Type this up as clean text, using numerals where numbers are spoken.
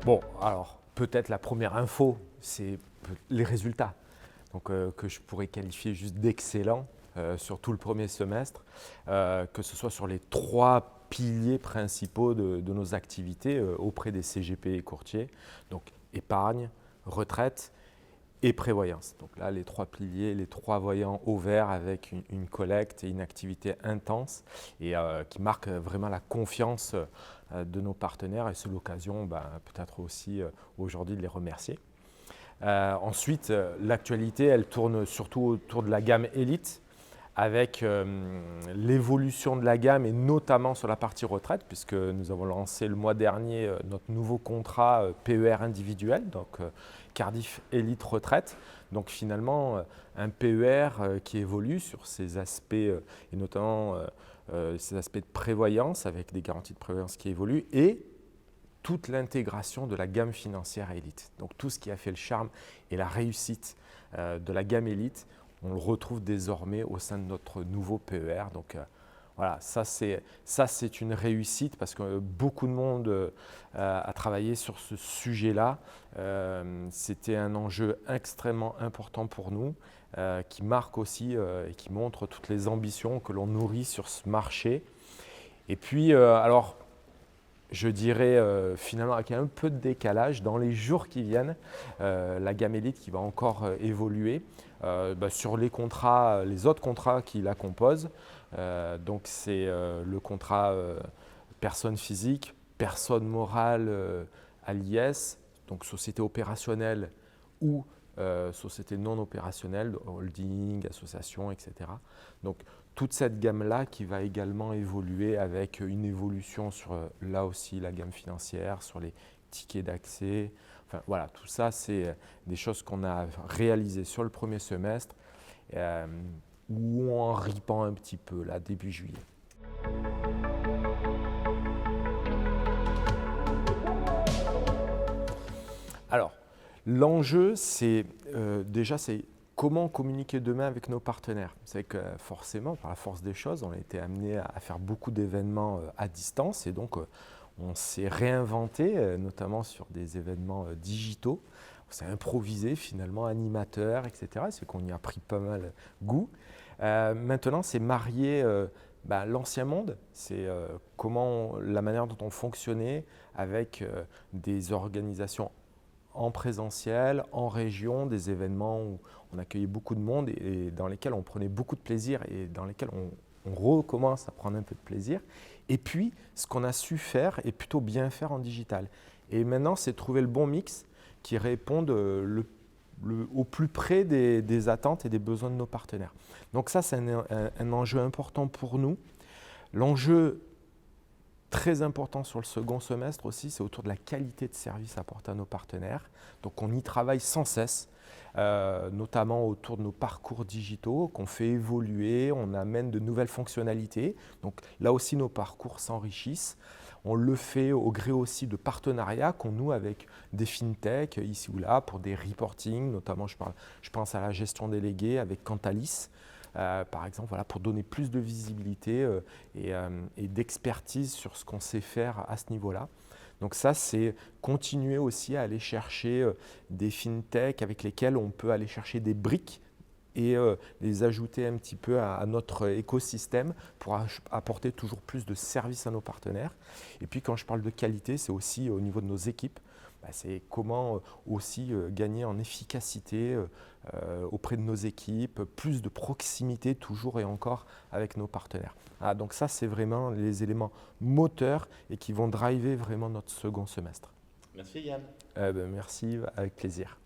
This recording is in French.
Bon, alors peut-être la première info, c'est les résultats, donc, que je pourrais qualifier juste d'excellents sur tout le premier semestre, que ce soit sur les trois piliers principaux de nos activités auprès des CGP et courtiers, donc épargne, retraite et prévoyance. Donc là, les trois piliers, les trois voyants au vert avec une collecte et une activité intense et qui marque vraiment la confiance de nos partenaires et c'est l'occasion peut-être aussi aujourd'hui de les remercier. Ensuite, l'actualité, elle tourne surtout autour de la gamme Elite avec l'évolution de la gamme et notamment sur la partie retraite puisque nous avons lancé le mois dernier notre nouveau contrat PER individuel, donc Cardiff Elite Retraite. Donc finalement, un PER qui évolue sur ces aspects et notamment ces aspects de prévoyance avec des garanties de prévoyance qui évoluent et toute l'intégration de la gamme financière Elite. Donc tout ce qui a fait le charme et la réussite de la gamme Elite, on le retrouve désormais au sein de notre nouveau PER. Donc voilà, ça c'est une réussite parce que beaucoup de monde a travaillé sur ce sujet-là. C'était un enjeu extrêmement important pour nous qui marque aussi et qui montre toutes les ambitions que l'on nourrit sur ce marché. Et puis alors, je dirais finalement avec un peu de décalage, dans les jours qui viennent, la gamme Elite qui va encore évoluer sur les contrats, les autres contrats qui la composent. Donc c'est le contrat personne physique, personne morale à l'IS, donc société opérationnelle ou société non opérationnelle, holding, association, etc. Donc toute cette gamme-là qui va également évoluer avec une évolution sur là aussi la gamme financière, sur les tickets d'accès. Enfin voilà, tout ça c'est des choses qu'on a réalisées sur le premier semestre ou en ripant un petit peu là début juillet. Alors, l'enjeu, c'est déjà c'est comment communiquer demain avec nos partenaires. C'est que forcément, par la force des choses, on a été amené à faire beaucoup d'événements à distance et donc on s'est réinventé, notamment sur des événements digitaux. On s'est improvisé finalement, animateur, etc. C'est qu'on y a pris pas mal goût. Maintenant, c'est marier l'ancien monde, c'est comment la manière dont on fonctionnait avec des organisations en présentiel, en région, des événements où on accueillait beaucoup de monde et dans lesquels on prenait beaucoup de plaisir et dans lesquels on recommence à prendre un peu de plaisir. Et puis, ce qu'on a su faire et plutôt bien faire en digital. Et maintenant, c'est trouver le bon mix qui réponde au plus près des attentes et des besoins de nos partenaires. Donc ça, c'est un enjeu important pour nous. L'enjeu très important sur le second semestre aussi, c'est autour de la qualité de service apporté à nos partenaires. Donc on y travaille sans cesse, notamment autour de nos parcours digitaux qu'on fait évoluer, on amène de nouvelles fonctionnalités. Donc là aussi nos parcours s'enrichissent. On le fait au gré aussi de partenariats qu'on noue avec des fintechs ici ou là pour des reporting, notamment je pense à la gestion déléguée avec Cantalis. Par exemple, voilà, pour donner plus de visibilité et d'expertise sur ce qu'on sait faire à ce niveau-là. Donc ça, c'est continuer aussi à aller chercher des fintechs avec lesquels on peut aller chercher des briques et les ajouter un petit peu à notre écosystème pour apporter toujours plus de services à nos partenaires. Et puis quand je parle de qualité, c'est aussi au niveau de nos équipes. C'est comment aussi gagner en efficacité auprès de nos équipes, plus de proximité toujours et encore avec nos partenaires. Donc ça, c'est vraiment les éléments moteurs et qui vont driver vraiment notre second semestre. Merci Yann. Merci, avec plaisir.